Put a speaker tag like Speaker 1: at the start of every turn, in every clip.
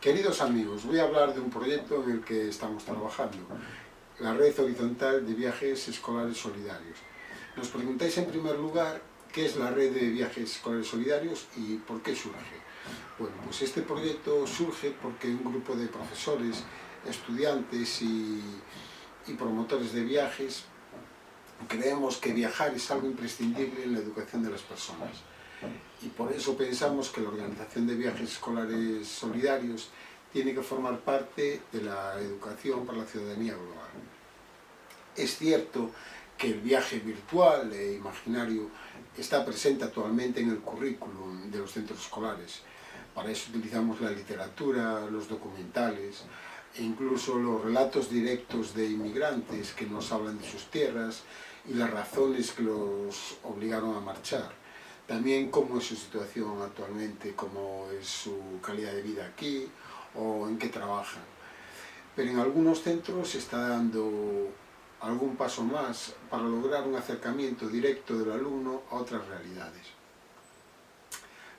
Speaker 1: Queridos amigos, voy a hablar de un proyecto en el que estamos trabajando, la Red Horizontal de Viajes Escolares Solidarios. Nos preguntáis en primer lugar qué es la Red de Viajes Escolares Solidarios y por qué surge. Bueno, pues este proyecto surge porque un grupo de profesores, estudiantes y promotores de viajes creemos que viajar es algo imprescindible en la educación de las personas. Y por eso pensamos que la organización de viajes escolares solidarios tiene que formar parte de la educación para la ciudadanía global. Es cierto que el viaje virtual e imaginario está presente actualmente en el currículum de los centros escolares. Para eso utilizamos la literatura, los documentales e incluso los relatos directos de inmigrantes que nos hablan de sus tierras y las razones que los obligaron a marchar. También cómo es su situación actualmente, cómo es su calidad de vida aquí o en qué trabajan. Pero en algunos centros se está dando algún paso más para lograr un acercamiento directo del alumno a otras realidades.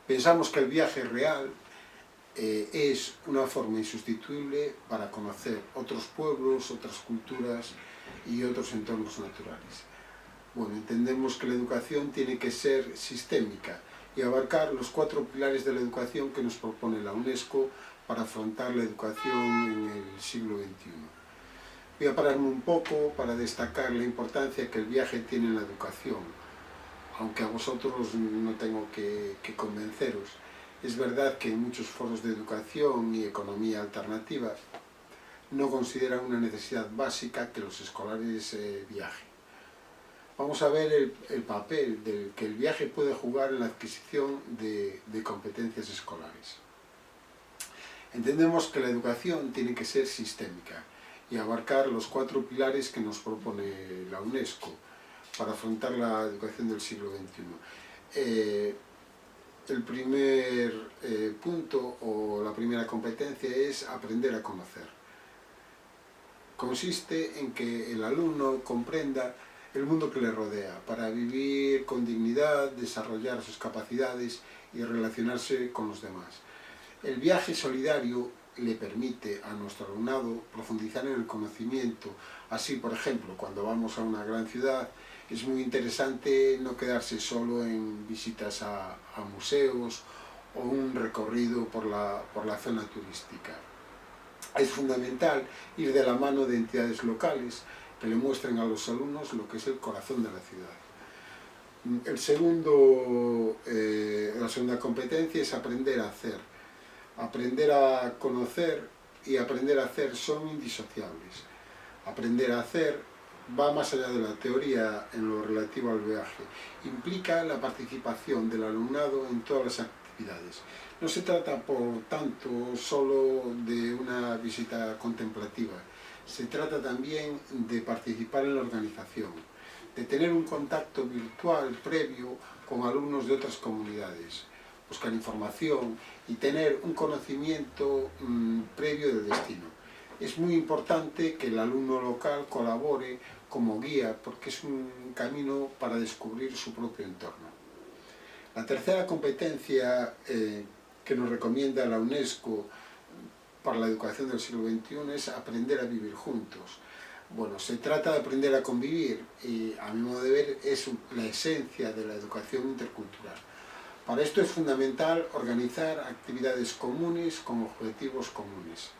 Speaker 1: Pensamos que el viaje real es una forma insustituible para conocer otros pueblos, otras culturas y otros entornos naturales. Bueno, entendemos que la educación tiene que ser sistémica y abarcar los 4 pilares de la educación que nos propone la UNESCO para afrontar la educación en el siglo XXI. Voy a pararme un poco para destacar la importancia que el viaje tiene en la educación, aunque a vosotros no tengo que convenceros. Es verdad que en muchos foros de educación y economía alternativa no consideran una necesidad básica que los escolares viajen. Vamos a ver el papel que el viaje puede jugar en la adquisición de competencias escolares. Entendemos que la educación tiene que ser sistémica y abarcar los 4 pilares que nos propone la UNESCO para afrontar la educación del siglo XXI. El primer punto o la primera competencia es aprender a conocer. Consiste en que el alumno comprenda el mundo que le rodea, para vivir con dignidad, desarrollar sus capacidades y relacionarse con los demás. El viaje solidario le permite a nuestro alumnado profundizar en el conocimiento. Así, por ejemplo, cuando vamos a una gran ciudad, es muy interesante no quedarse solo en visitas a museos o un recorrido por la zona turística. Es fundamental ir de la mano de entidades locales que le muestren a los alumnos lo que es el corazón de la ciudad. La segunda competencia es aprender a hacer. Aprender a conocer y aprender a hacer son indisociables. Aprender a hacer va más allá de la teoría en lo relativo al viaje. Implica la participación del alumnado en todas las actividades. No se trata, por tanto, solo de una visita contemplativa. Se trata también de participar en la organización, de tener un contacto virtual previo con alumnos de otras comunidades, buscar información y tener un conocimiento previo del destino. Es muy importante que el alumno local colabore como guía porque es un camino para descubrir su propio entorno. La tercera competencia que nos recomienda la UNESCO para la educación del siglo XXI es aprender a vivir juntos. Bueno, se trata de aprender a convivir y a mi modo de ver es la esencia de la educación intercultural. Para esto es fundamental organizar actividades comunes con objetivos comunes.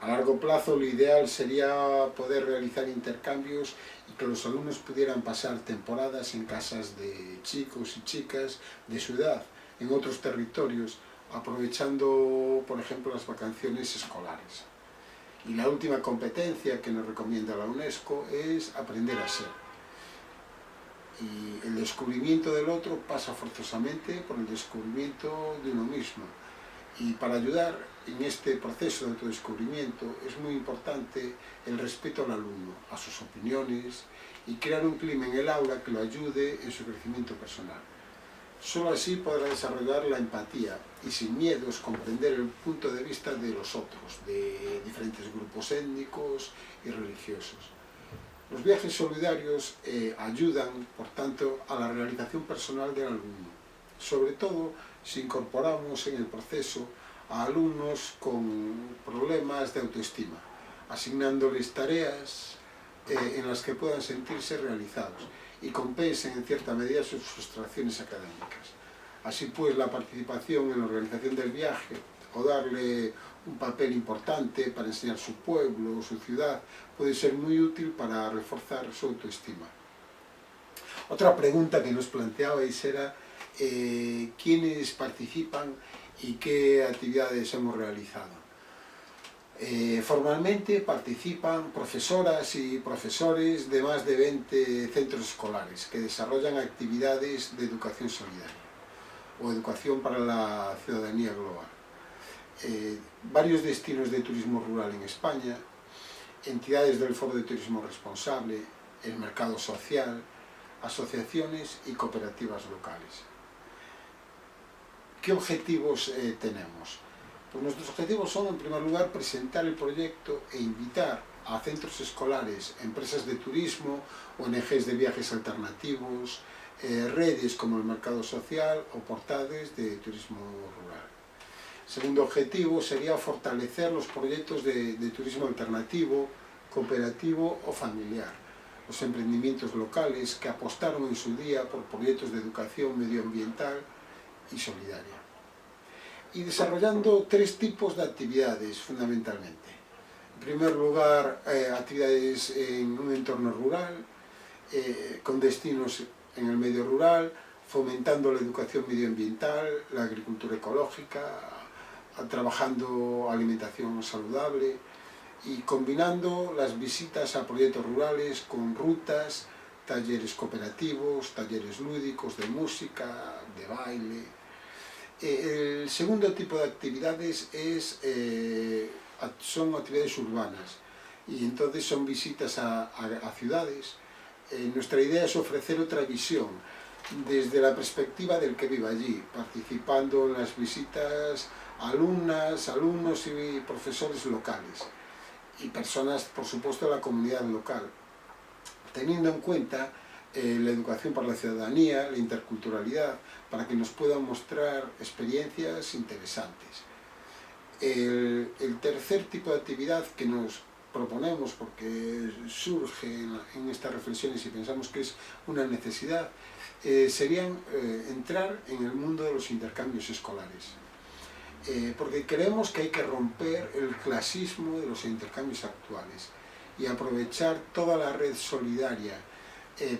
Speaker 1: A largo plazo lo ideal sería poder realizar intercambios y que los alumnos pudieran pasar temporadas en casas de chicos y chicas de su edad, en otros territorios, aprovechando, por ejemplo, las vacaciones escolares. Y la última competencia que nos recomienda la UNESCO es aprender a ser. Y el descubrimiento del otro pasa forzosamente por el descubrimiento de uno mismo. Y para ayudar en este proceso de autodescubrimiento es muy importante el respeto al alumno, a sus opiniones y crear un clima en el aula que lo ayude en su crecimiento personal. Solo así podrá desarrollar la empatía y sin miedos comprender el punto de vista de los otros, de diferentes grupos étnicos y religiosos. Los viajes solidarios ayudan, por tanto, a la realización personal del alumno, sobre todo si incorporamos en el proceso a alumnos con problemas de autoestima, asignándoles tareas en las que puedan sentirse realizados y compensen en cierta medida sus frustraciones académicas. Así pues, la participación en la organización del viaje o darle un papel importante para enseñar su pueblo o su ciudad puede ser muy útil para reforzar su autoestima. Otra pregunta que nos planteabais era quiénes participan y qué actividades hemos realizado. Formalmente participan profesoras y profesores de más de 20 centros escolares que desarrollan actividades de educación solidaria o educación para la ciudadanía global. Varios destinos de turismo rural en España, entidades del Foro de Turismo Responsable, el mercado social, asociaciones y cooperativas locales. ¿Qué objetivos tenemos? Pues nuestros objetivos son, en primer lugar, presentar el proyecto e invitar a centros escolares, empresas de turismo, ONGs de viajes alternativos, redes como el mercado social o portales de turismo rural. Segundo objetivo sería fortalecer los proyectos de turismo alternativo, cooperativo o familiar, los emprendimientos locales que apostaron en su día por proyectos de educación medioambiental y solidaria. Y desarrollando tres tipos de actividades fundamentalmente. En primer lugar, actividades en un entorno rural, con destinos en el medio rural, fomentando la educación medioambiental, la agricultura ecológica, trabajando alimentación saludable y combinando las visitas a proyectos rurales con rutas, talleres cooperativos, talleres lúdicos de música, de baile. El segundo tipo de actividades son actividades urbanas y entonces son visitas a ciudades. Nuestra idea es ofrecer otra visión desde la perspectiva del que vive allí, participando en las visitas alumnas, alumnos y profesores locales y personas, por supuesto, de la comunidad local, teniendo en cuenta la educación para la ciudadanía, la interculturalidad, para que nos puedan mostrar experiencias interesantes. El tercer tipo de actividad que nos proponemos, porque surge en estas reflexiones y pensamos que es una necesidad, serían entrar en el mundo de los intercambios escolares. Porque creemos que hay que romper el clasismo de los intercambios actuales y aprovechar toda la red solidaria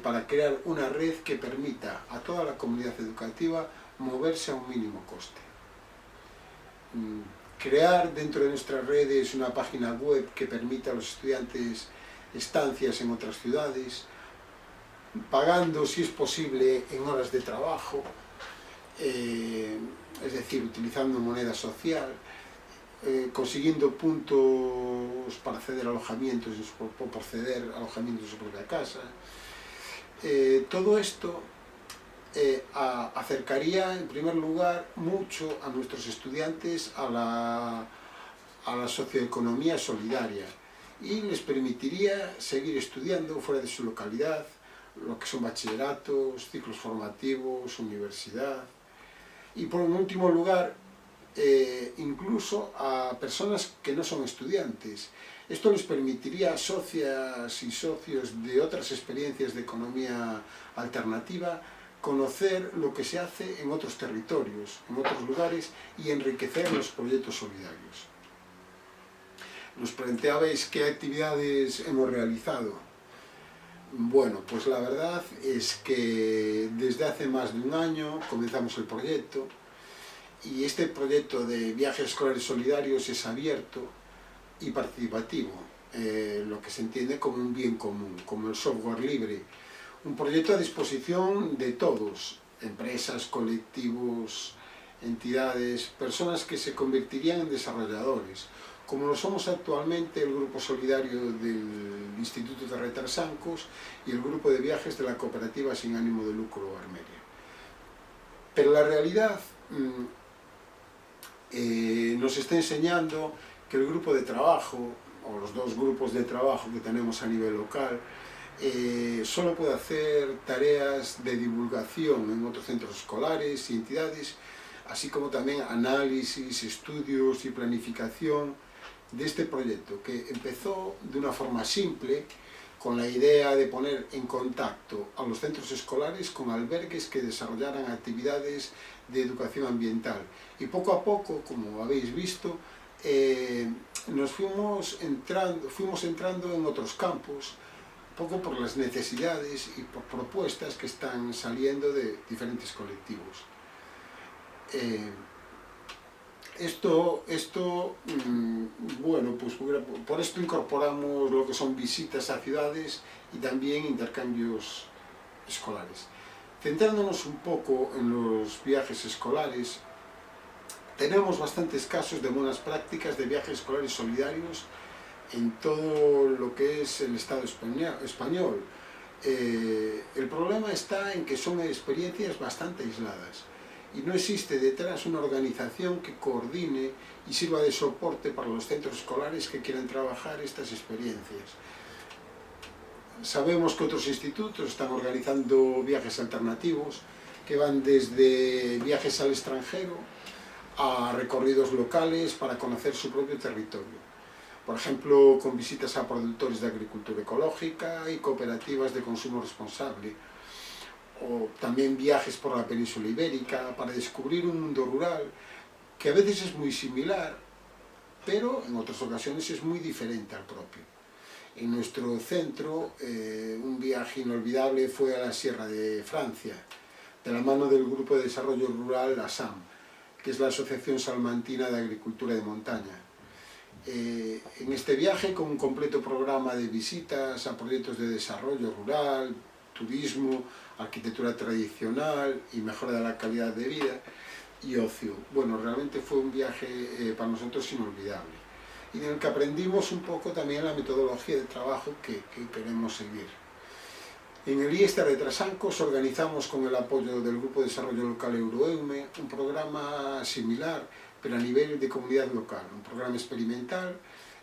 Speaker 1: para crear una red que permita a toda la comunidad educativa moverse a un mínimo coste. Crear dentro de nuestras redes una página web que permita a los estudiantes estancias en otras ciudades, pagando, si es posible, en horas de trabajo, es decir, utilizando moneda social, consiguiendo puntos para acceder a alojamientos o por ceder alojamientos en su propia casa. Todo esto acercaría, en primer lugar, mucho a nuestros estudiantes a la socioeconomía solidaria y les permitiría seguir estudiando fuera de su localidad, lo que son bachilleratos, ciclos formativos, universidad. Y por último lugar, incluso a personas que no son estudiantes. Esto les permitiría a socias y socios de otras experiencias de economía alternativa conocer lo que se hace en otros territorios, en otros lugares y enriquecer los proyectos solidarios. Nos planteabais qué actividades hemos realizado. Bueno, pues la verdad es que desde hace más de un año comenzamos el proyecto y este proyecto de viajes escolares solidarios es abierto y participativo, lo que se entiende como un bien común, como el software libre, un proyecto a disposición de todos, empresas, colectivos, entidades, personas que se convertirían en desarrolladores, como lo somos actualmente el Grupo Solidario del Instituto de Retrasancos y el Grupo de Viajes de la Cooperativa Sin Ánimo de Lucro Armeria. Pero la realidad nos está enseñando que el grupo de trabajo, o los dos grupos de trabajo que tenemos a nivel local, solo puede hacer tareas de divulgación en otros centros escolares y entidades así como también análisis, estudios y planificación de este proyecto, que empezó de una forma simple, con la idea de poner en contacto a los centros escolares con albergues que desarrollaran actividades de educación ambiental. Y poco a poco, como habéis visto, nos fuimos entrando en otros campos, un poco por las necesidades y por propuestas que están saliendo de diferentes colectivos. Bueno, pues por esto incorporamos lo que son visitas a ciudades y también intercambios escolares. Centrándonos un poco en los viajes escolares, tenemos bastantes casos de buenas prácticas de viajes escolares solidarios en todo lo que es el Estado español. El problema está en que son experiencias bastante aisladas y no existe detrás una organización que coordine y sirva de soporte para los centros escolares que quieran trabajar estas experiencias. Sabemos que otros institutos están organizando viajes alternativos que van desde viajes al extranjero a recorridos locales para conocer su propio territorio. Por ejemplo, con visitas a productores de agricultura ecológica y cooperativas de consumo responsable, o también viajes por la península ibérica para descubrir un mundo rural que a veces es muy similar, pero en otras ocasiones es muy diferente al propio. En nuestro centro, un viaje inolvidable fue a la Sierra de Francia, de la mano del Grupo de Desarrollo Rural ASAM, que es la Asociación Salmantina de Agricultura de Montaña. En este viaje, con un completo programa de visitas a proyectos de desarrollo rural, turismo, arquitectura tradicional y mejora de la calidad de vida y ocio. Bueno, realmente fue un viaje para nosotros inolvidable y en el que aprendimos un poco también la metodología de trabajo que queremos seguir. En el IES de Trasancos organizamos, con el apoyo del Grupo de Desarrollo Local Euroeume, un programa similar, pero a nivel de comunidad local, un programa experimental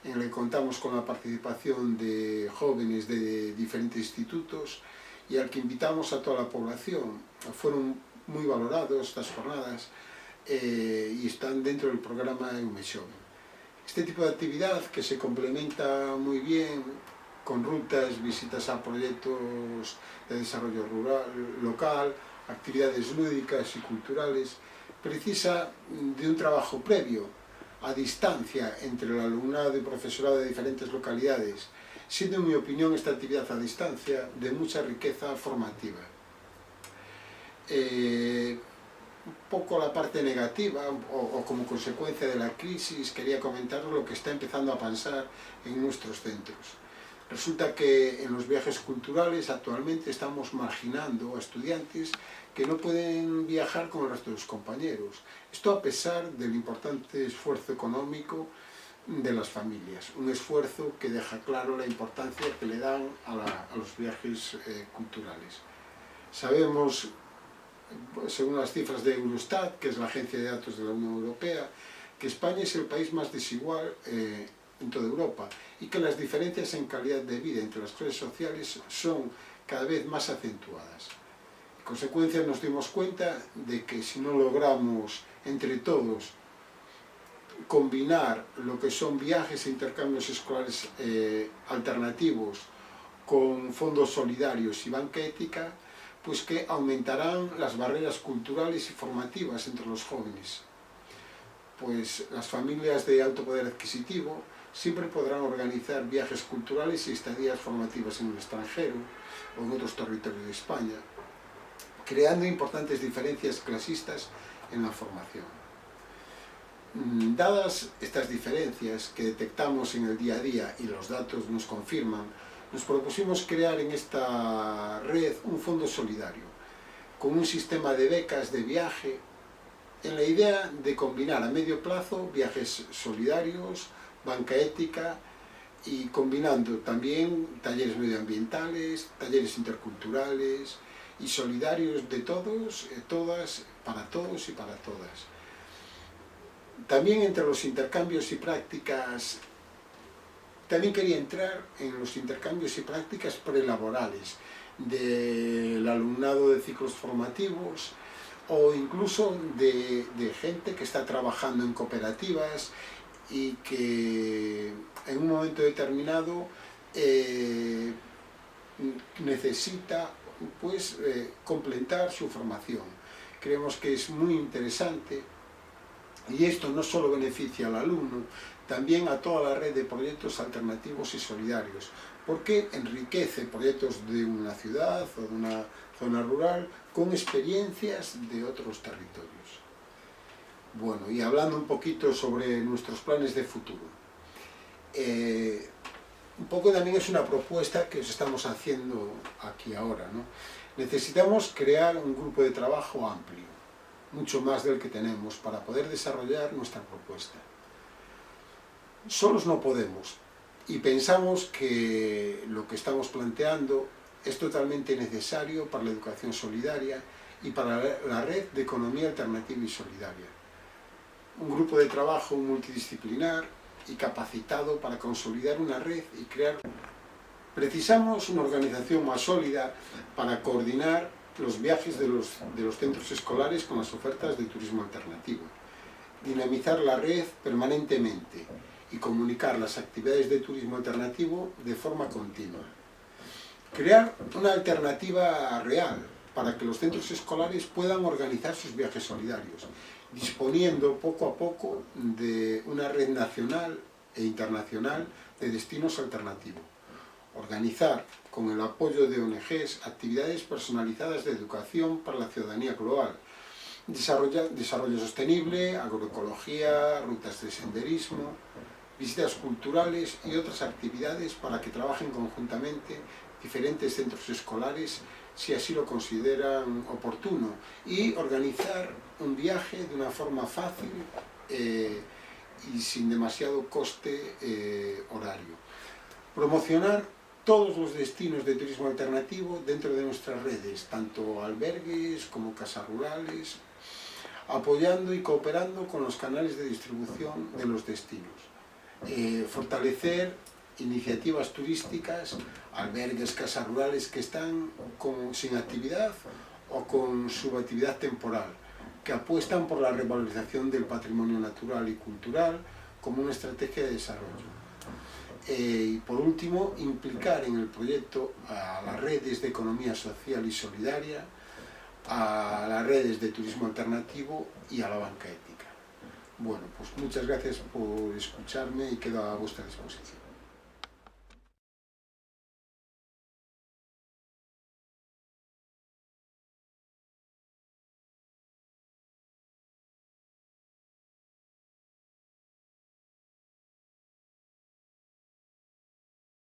Speaker 1: en el que contamos con la participación de jóvenes de diferentes institutos y al que invitamos a toda la población. Fueron muy valorados estas jornadas y están dentro del programa EumeXove. Este tipo de actividad, que se complementa muy bien con rutas, visitas a proyectos de desarrollo rural, local, actividades lúdicas y culturales, precisa de un trabajo previo, a distancia, entre el alumnado y profesorado de diferentes localidades, siendo, en mi opinión, esta actividad a distancia de mucha riqueza formativa. Un poco la parte negativa, o como consecuencia de la crisis, quería comentaros lo que está empezando a pasar en nuestros centros. Resulta que en los viajes culturales actualmente estamos marginando a estudiantes que no pueden viajar con el resto de sus compañeros. Esto a pesar del importante esfuerzo económico de las familias, un esfuerzo que deja claro la importancia que le dan a los viajes culturales. Sabemos, según las cifras de Eurostat, que es la agencia de datos de la Unión Europea, que España es el país más desigual en toda Europa y que las diferencias en calidad de vida entre las clases sociales son cada vez más acentuadas. En consecuencia, nos dimos cuenta de que si no logramos entre todos combinar lo que son viajes e intercambios escolares alternativos con fondos solidarios y banca ética, pues que aumentarán las barreras culturales y formativas entre los jóvenes. Pues las familias de alto poder adquisitivo siempre podrán organizar viajes culturales y estadías formativas en el extranjero o en otros territorios de España, creando importantes diferencias clasistas en la formación. Dadas estas diferencias que detectamos en el día a día y los datos nos confirman, nos propusimos crear en esta red un fondo solidario, con un sistema de becas de viaje, en la idea de combinar a medio plazo viajes solidarios, banca ética y combinando también talleres medioambientales, talleres interculturales y solidarios de todos, todas, para todos y para todas. También entre los intercambios y prácticas, también quería entrar en los intercambios y prácticas prelaborales del alumnado de ciclos formativos o incluso de gente que está trabajando en cooperativas y que en un momento determinado necesita pues completar su formación. Creemos que es muy interesante y esto no solo beneficia al alumno, también a toda la red de proyectos alternativos y solidarios, porque enriquece proyectos de una ciudad o de una zona rural con experiencias de otros territorios. Bueno, y hablando un poquito sobre nuestros planes de futuro, un poco también es una propuesta que os estamos haciendo aquí ahora, ¿no? Necesitamos crear un grupo de trabajo amplio, mucho más del que tenemos, para poder desarrollar nuestra propuesta. Solos no podemos, y pensamos que lo que estamos planteando es totalmente necesario para la educación solidaria y para la red de economía alternativa y solidaria. Un grupo de trabajo multidisciplinar y capacitado para consolidar una red y crear. Precisamos una organización más sólida para coordinar los viajes de los centros escolares con las ofertas de turismo alternativo, dinamizar la red permanentemente y comunicar las actividades de turismo alternativo de forma continua. Crear una alternativa real para que los centros escolares puedan organizar sus viajes solidarios, disponiendo poco a poco de una red nacional e internacional de destinos alternativos. Organizar, con el apoyo de ONGs, actividades personalizadas de educación para la ciudadanía global. Desarrollo sostenible, agroecología, rutas de senderismo, visitas culturales y otras actividades para que trabajen conjuntamente diferentes centros escolares si así lo consideran oportuno, y organizar un viaje de una forma fácil y sin demasiado coste horario. Promocionar todos los destinos de turismo alternativo dentro de nuestras redes, tanto albergues como casas rurales, apoyando y cooperando con los canales de distribución de los destinos. Fortalecer iniciativas turísticas, albergues, casas rurales que están sin actividad o con subactividad temporal, que apuestan por la revalorización del patrimonio natural y cultural como una estrategia de desarrollo. Y por último, implicar en el proyecto a las redes de economía social y solidaria, a las redes de turismo alternativo y a la banca ética. Bueno, pues muchas gracias por escucharme y quedo a vuestra disposición.